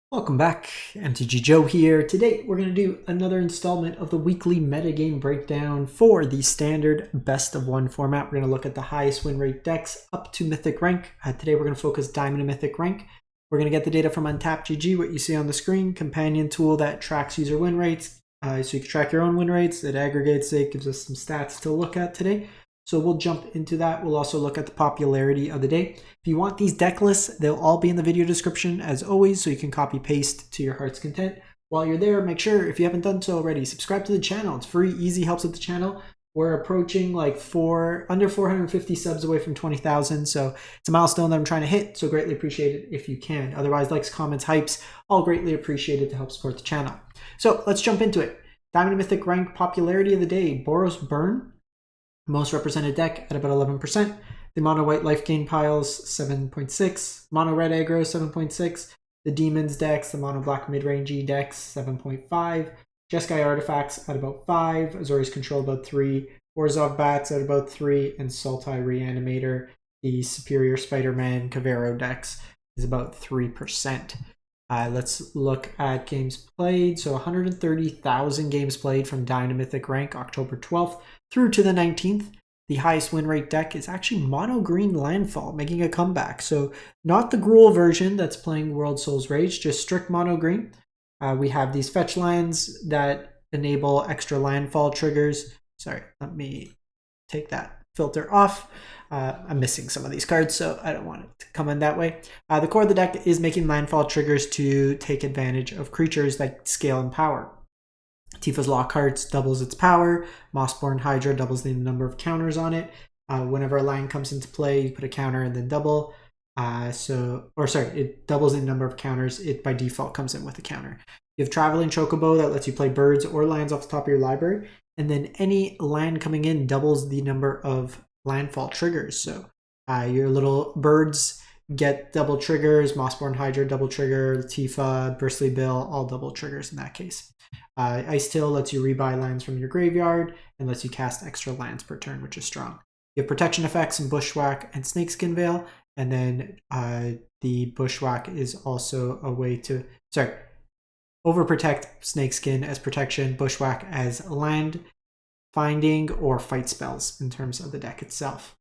Welcome back, MTG Joe here. Today we're going to do another installment of the weekly metagame breakdown for the standard best of one format. We're going to look at the highest win rate decks up to Mythic Rank. Today we're going to focus Diamond and Mythic Rank. We're going to get the data from UntappedGG, what you see on the screen, companion tool that tracks user win rates. So you can track your own win rates. It aggregates it, gives us some stats to look at today. So we'll jump into that. We'll also look at the popularity of the day. If you want these deck lists, they'll all be in the video description as always, so you can copy paste to your heart's content. While you're there, make sure, if you haven't done so already, subscribe to the channel. It's free, easy, helps with the channel. We're approaching like under 450 subs away from 20,000, so it's a milestone that I'm trying to hit, so greatly appreciate it if you can. Otherwise, likes, comments, hypes, all greatly appreciated to help support the channel. So let's jump into it. Diamond and Mythic Rank popularity of the day, Boros Burn. Most represented deck at about 11%. The mono white Lifegain piles 7.6. Mono red aggro 7.6. The demons decks, the mono black mid-rangey decks 7.5. Jeskai artifacts at about 5. Azorius control about 3. Orzhov bats at about 3. And Sultai Reanimator, the superior Spider-Man Cavero decks, is about 3%. Let's look at games played. So 130,000 games played from Diamond and Mythic Rank October 12th through to the 19th. The highest win rate deck is actually mono green Landfall, making a comeback. So not the Gruul version that's playing World Souls Rage, just strict mono green. We have these fetch lands that enable extra Landfall triggers. Sorry, let me take that filter off. I'm missing some of these cards, so I don't want it to come in that way. The core of the deck is making Landfall triggers to take advantage of creatures that scale in power. Tifa's Lockhart's doubles its power. Mossborn Hydra doubles the number of counters on it. Whenever a land comes into play, you put a counter and then double. It doubles the number of counters. It by default comes in with a counter. You have Traveling Chocobo that lets you play birds or lands off the top of your library. And then any land coming in doubles the number of Landfall triggers. So your little birds get double triggers. Mossborn Hydra double trigger. Tifa, Bristly Bill, all double triggers in that case. Ice Till lets you rebuy lands from your graveyard and lets you cast extra lands per turn, which is strong. You have protection effects in Bushwhack and Snakeskin Veil, and then the Bushwhack is also a way to overprotect Snakeskin as protection, Bushwhack as land finding or fight spells in terms of the deck itself.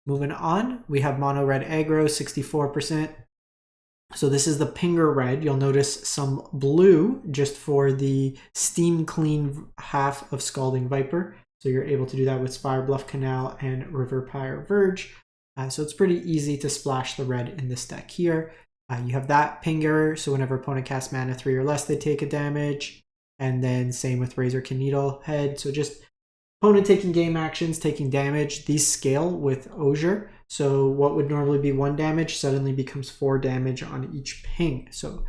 Moving on, we have mono red aggro 64%. So this is the Pinger red. You'll notice some blue just for the steam clean half of Scalding Viper. So you're able to do that with Spire Bluff Canal and River Pyre Verge. So it's pretty easy to splash the red in this deck here. You have that Pinger, so whenever opponent casts mana 3 or less, they take a damage. And then same with Razorkin Needlehead. So just opponent taking game actions, taking damage. These scale with Orzhov. So what would normally be 1 damage suddenly becomes 4 damage on each ping. So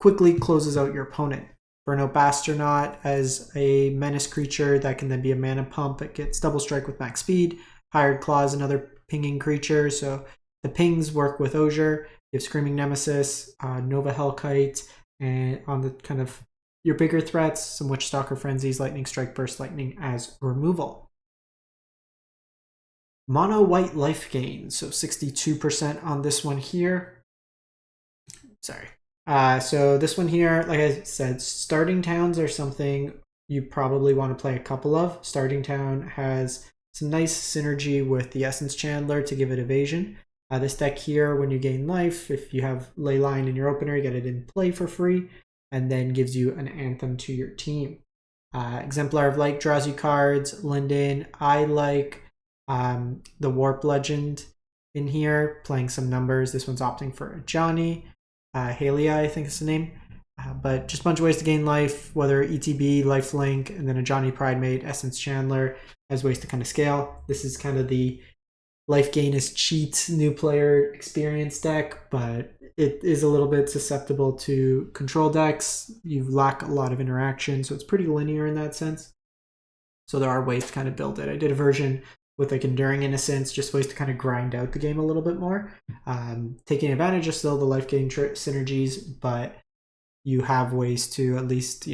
quickly closes out your opponent. Burnout Bastronaut as a menace creature that can then be a mana pump. It gets double strike with max speed. Hired Claw is another pinging creature. So the pings work with Orzhov. You have Screaming Nemesis, Nova Hellkite, and on the kind of your bigger threats, some Witchstalker Frenzies, Lightning Strike, Burst Lightning as removal. Mono white Lifegain, so 62% on this one here. Sorry. So this one here, like I said, starting towns are something you probably want to play a couple of. Starting town has some nice synergy with the Essence Chandler to give it evasion. This deck here, when you gain life, if you have Leyline in your opener, you get it in play for free, and then gives you an Anthem to your team. Exemplar of Light draws you cards. Linden, I like the Warp Legend in here, playing some numbers. This one's opting for a Johnny. Halia, I think is the name. But just a bunch of ways to gain life, whether ETB, Lifelink, and then a Johnny Pridemate, Essence Chandler, as ways to kind of scale. This is kind of the Lifegain is cheat new player experience deck, but it is a little bit susceptible to control decks. You lack a lot of interaction, so it's pretty linear in that sense. So there are ways to kind of build it. I did a version with like Enduring Innocence, just ways to kind of grind out the game a little bit more. Taking advantage of still the Lifegain synergies, but you have ways to at least,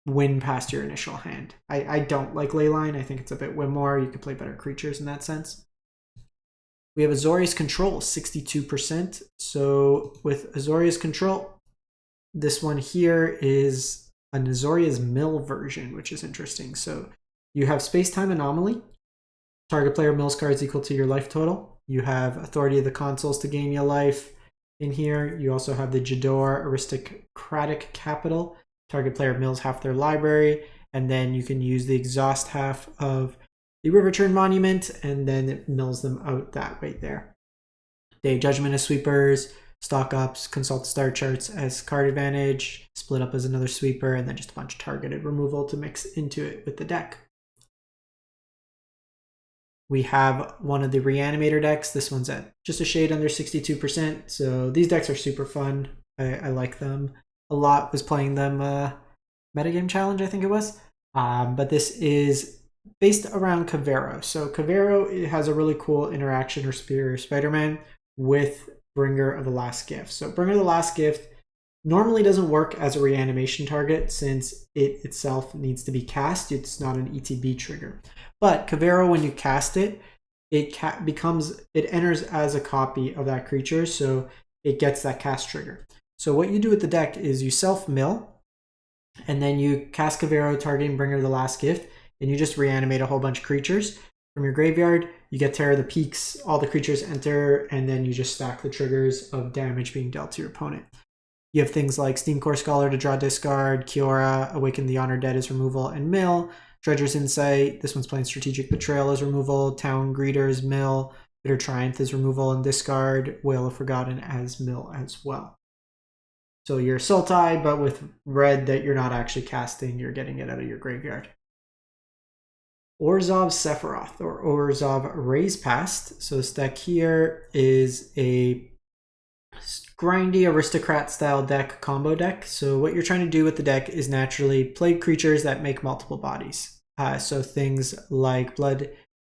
win past your initial hand. I don't like Leyline. I think it's a bit win more. You could play better creatures in that sense. We have Azorius Control, 62%. So with Azorius Control, This one here is an Azorius Mill version, which is interesting. So you have Space-Time Anomaly. Target player mills cards equal to your life total. You have Authority of the Consuls to gain your life in here. You also have the Jador Aristocratic Capital. Target player mills half their library, and then you can use the exhaust half of the Riverturn Monument, and then it mills them out that way there. Day Judgment as sweepers, stock ups, consult star charts as card advantage, split up as another sweeper, and then just a bunch of targeted removal to mix into it with the deck. We have one of the Reanimator decks. This one's at just a shade under 62%. So these decks are super fun. I like them a lot. Was playing them Metagame Challenge, I think it was. But this is based around Kavero. So Kavero has a really cool interaction or Spear Spider-Man with Bringer of the Last Gift. So Bringer of the Last Gift normally doesn't work as a reanimation target since it itself needs to be cast. It's not an ETB trigger. But Kavero, when you cast it, it enters as a copy of that creature, so it gets that cast trigger. So what you do with the deck is you self-mill, and then you cast Kavero targeting Bringer of the Last Gift, and you just reanimate a whole bunch of creatures. From your graveyard, you get Terror of the Peaks, all the creatures enter, and then you just stack the triggers of damage being dealt to your opponent. You have things like Steamcore Scholar to draw discard, Kiora, Awaken the Honored Dead as removal, and mill. Dredger's Insight, this one's playing Strategic Betrayal as removal, Town Greeters, mill, Bitter Triumph as removal and discard, Whale of Forgotten as mill as well. So you're Sultai, but with red that you're not actually casting, you're getting it out of your graveyard. Orzhov Sephiroth, or Orzhov Raise Past. So this deck here is a grindy aristocrat style deck, combo deck. So what you're trying to do with the deck is naturally play creatures that make multiple bodies. So things like Blood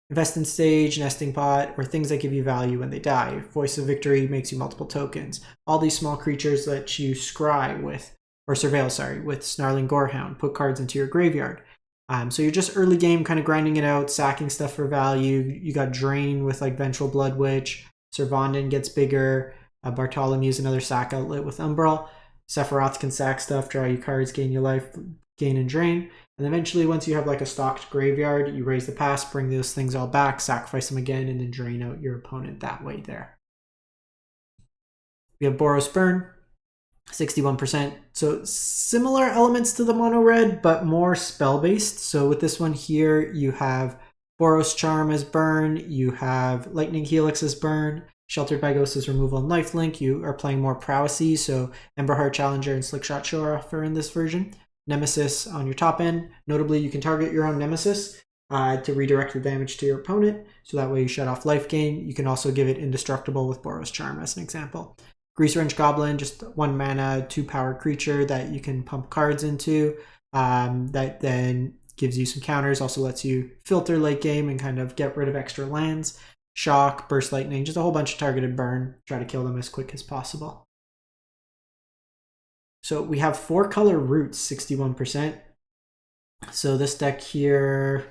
Infested Stage, Nesting Pot, or things that give you value when they die. Voice of Victory makes you multiple tokens. All these small creatures let you scry with, or surveil, sorry, with Snarling Gorehound, put cards into your graveyard. So you're just early game kind of grinding it out, sacking stuff for value. You got Drain with like Vengeful Blood Witch. Servanden gets bigger. Bartholomew's another sack outlet with Umbral. Sephiroth can sack stuff, draw you cards, gain your life, gain and drain. And eventually, once you have like a stocked graveyard, you raise the pass, bring those things all back, sacrifice them again, and then drain out your opponent that way there. We have Boros Burn, 61%. So similar elements to the mono red, but more spell-based. So with this one here, you have Boros Charm as burn, you have Lightning Helix as burn, Sheltered by Ghosts as removal and lifelink. You are playing more prowessy, so Emberheart Challenger and Slickshot Show-Off are in this version. Nemesis on your top end. Notably, you can target your own Nemesis to redirect the damage to your opponent, so that way you shut off Lifegain. You can also give it Indestructible with Boros Charm as an example. Grease Wrench Goblin, just 1 mana, 2 power creature that you can pump cards into, that then gives you some counters, also lets you filter late game and kind of get rid of extra lands. Shock, Burst Lightning, just a whole bunch of targeted burn. Try to kill them as quick as possible. So we have 4-color roots, 61%. So this deck here,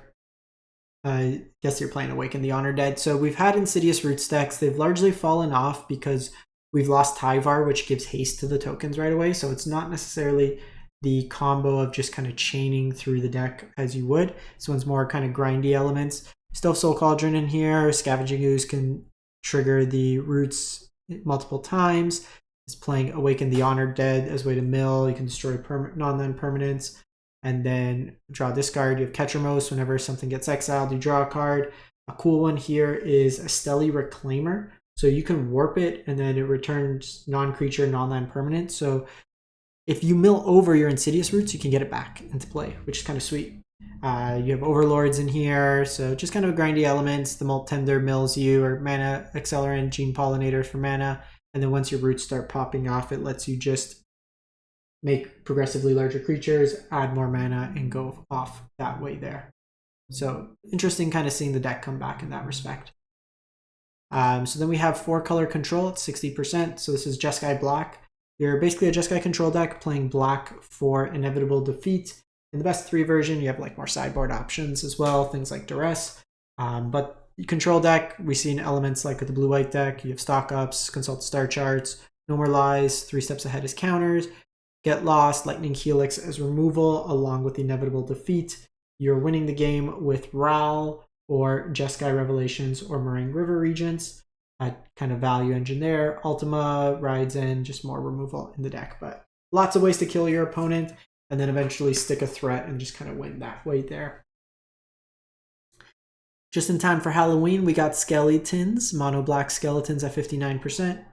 I guess you're playing Awaken the Honored Dead. So we've had Insidious Roots decks. They've largely fallen off because we've lost Tyvar, which gives haste to the tokens right away. So it's not necessarily the combo of just kind of chaining through the deck as you would. This one's more kind of grindy elements. Still have Soul Cauldron in here. Scavenging Ooze can trigger the roots multiple times. It's playing Awaken the Honored Dead as a way to mill. You can destroy non-land permanents and then draw this card. You have Ketramos. Whenever something gets exiled, you draw a card. A cool one here is a Stelly Reclaimer. So you can warp it and then it returns non-creature, non-land permanent. So if you mill over your Insidious Roots, you can get it back into play, which is kind of sweet. You have Overlords in here, so just kind of grindy elements. The Molt Tender mills you, or Mana Accelerant, Gene Pollinators for mana. And then once your roots start popping off, it lets you just make progressively larger creatures, add more mana, and go off that way there. So interesting kind of seeing the deck come back in that respect. So then we have 4-color control at 60%. So this is Jeskai Black. You're basically a Jeskai control deck playing black for inevitable defeat. In the best 3 version, you have like more sideboard options as well, things like Duress. But control deck, we've seen elements like with the blue-white deck. You have stock ups, consult star charts, no more lies, 3 steps ahead is counters. Get Lost, Lightning Helix as removal, along with the inevitable defeat. You're winning the game with Ral or Jeskai Revelations or Meringue River Regents. Kind of value engine there. Ultima rides in, just more removal in the deck. But lots of ways to kill your opponent and then eventually stick a threat and just kind of win that way there. Just in time for Halloween, we got Skeletons, mono black Skeletons at 59%.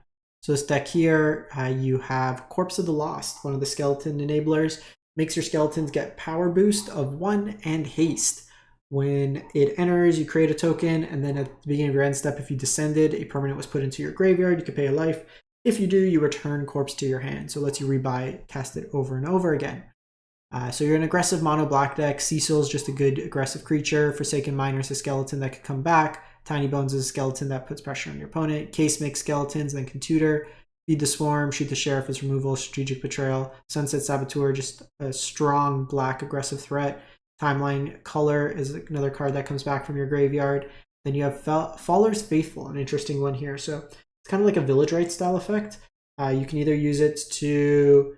So this deck here, you have Corpse of the Lost, one of the skeleton enablers. Makes your skeletons get power boost of 1 and haste. When it enters, you create a token, and then at the beginning of your end step, if you descended, a permanent was put into your graveyard, you could pay a life. If you do, you return Corpse to your hand. So it lets you rebuy, cast it over and over again. So you're an aggressive mono black deck. Cecil's just a good aggressive creature. Forsaken Miner's a skeleton that could come back. Tiny Bones is a skeleton that puts pressure on your opponent. Case makes skeletons, then can tutor. Feed the Swarm, Shoot the Sheriff is removal. Strategic Betrayal. Sunset Saboteur, just a strong black aggressive threat. Timeline Color is another card that comes back from your graveyard. Then you have Faller's Faithful, an interesting one here. So it's kind of like a Village Rite style effect. You can either use it to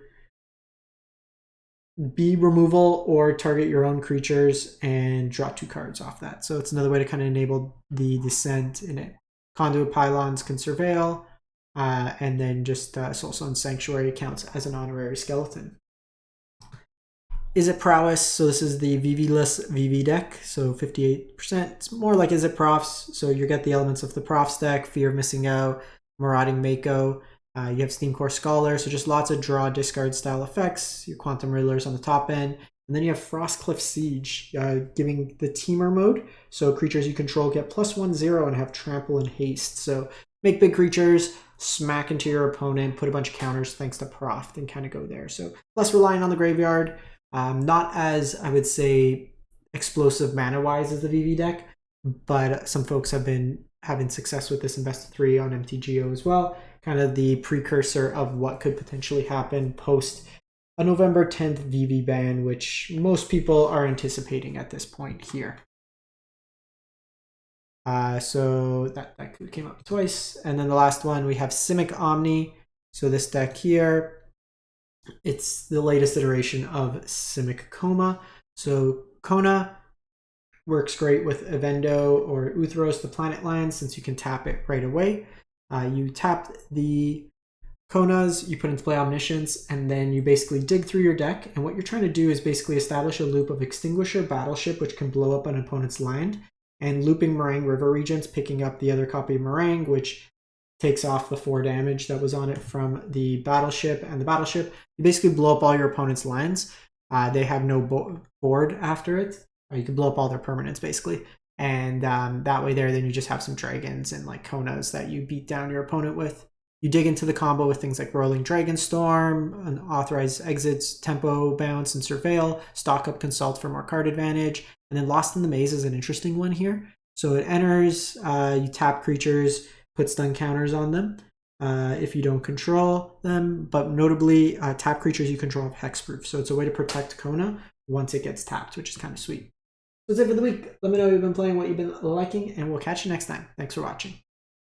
be removal or target your own creatures and draw 2 cards off that. So it's another way to kind of enable the descent in it. Conduit Pylons can surveil, and then just Soulstone Sanctuary counts as an honorary skeleton. Izzet Prowess, so this is the VV-less VV deck, so 58%. It's more like Izzet Profts, so you get the elements of the Profts deck, Fear of Missing Out, Marauding Mako. You have Steam Core Scholar, so just lots of draw discard style effects. Your Quantum Riddlers on the top end. And then you have Frostcliff Siege, giving the Teamer mode. So creatures you control get +1/0 and have Trample and Haste. So make big creatures, smack into your opponent, put a bunch of counters thanks to Proft, and kind of go there. So less relying on the graveyard. Not as, I would say, explosive mana-wise as the VV deck, but some folks have been having success with this in best of 3 on MTGO as well. Kind of the precursor of what could potentially happen post a November 10th VV ban, which most people are anticipating at this point here. So that came up twice. And then the last one, we have Simic Omni. So this deck here, it's the latest iteration of Simic Kona. So Kona works great with Evendo or Uthros, the planet land, since you can tap it right away. You tap the Konas, you put into play Omniscience, and then you basically dig through your deck. And what you're trying to do is basically establish a loop of Extinguisher, Battleship, which can blow up an opponent's land, and looping Meringue River Regents, picking up the other copy of Meringue, which takes off the 4 damage that was on it from the Battleship. And the Battleship, you basically blow up all your opponent's lands. They have no board after it. You can blow up all their permanents, basically. And that way there, then you just have some dragons and like Konas that you beat down your opponent with. You dig into the combo with things like Rolling Dragonstorm, Unauthorized Exits, Tempo Bounce, and Surveil. Stock up Consult for more card advantage. And then Lost in the Maze is an interesting one here. So it enters, you tap creatures, put stun counters on them if you don't control them. But notably, tap creatures you control have hexproof. So it's a way to protect Kona once it gets tapped, which is kind of sweet. That's it for the week. Let me know if you've been playing, what you've been liking, and we'll catch you next time. Thanks for watching.